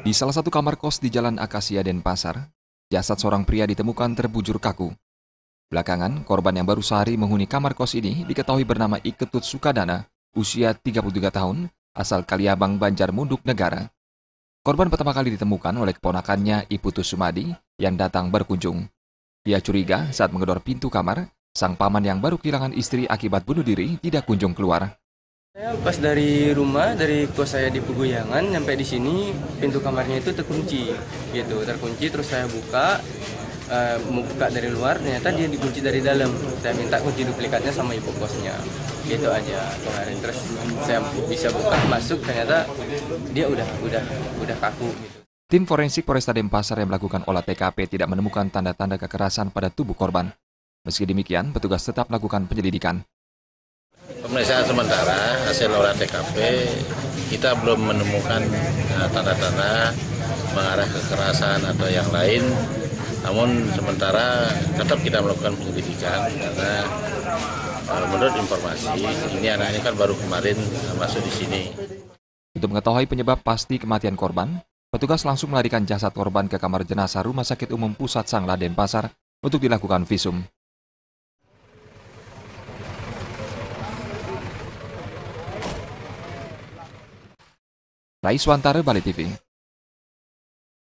Di salah satu kamar kos di Jalan Akasia Denpasar, jasad seorang pria ditemukan terbujur kaku. Belakangan, korban yang baru sehari menghuni kamar kos ini diketahui bernama Iketut Sukadana, usia 33 tahun, asal Kaliabang, Banjarmunduk Negara. Korban pertama kali ditemukan oleh keponakannya Iputus Sumadi yang datang berkunjung. Ia curiga saat menggedor pintu kamar, sang paman yang baru kehilangan istri akibat bunuh diri tidak kunjung keluar. Saya pas dari rumah, dari kos saya di Peguyangan, sampai di sini pintu kamarnya itu terkunci, gitu, terkunci. Terus saya buka, mau buka dari luar, ternyata dia dikunci dari dalam. Saya minta kunci duplikatnya sama ibu kosnya, gitu aja kemarin. Terus saya bisa buka, masuk, ternyata dia udah kaku. Gitu. Tim forensik Polresta Denpasar yang melakukan olah TKP tidak menemukan tanda-tanda kekerasan pada tubuh korban. Meski demikian, petugas tetap melakukan penyelidikan. Pemeriksaan sementara hasil olah TKP kita belum menemukan tanda-tanda mengarah kekerasan atau yang lain. Namun sementara tetap kita melakukan penyelidikan karena menurut informasi ini anaknya kan baru kemarin masuk di sini. Untuk mengetahui penyebab pasti kematian korban, petugas langsung melarikan jasad korban ke kamar jenazah Rumah Sakit Umum Pusat Sangla Denpasar untuk dilakukan visum. Raiswantara, Bali TV.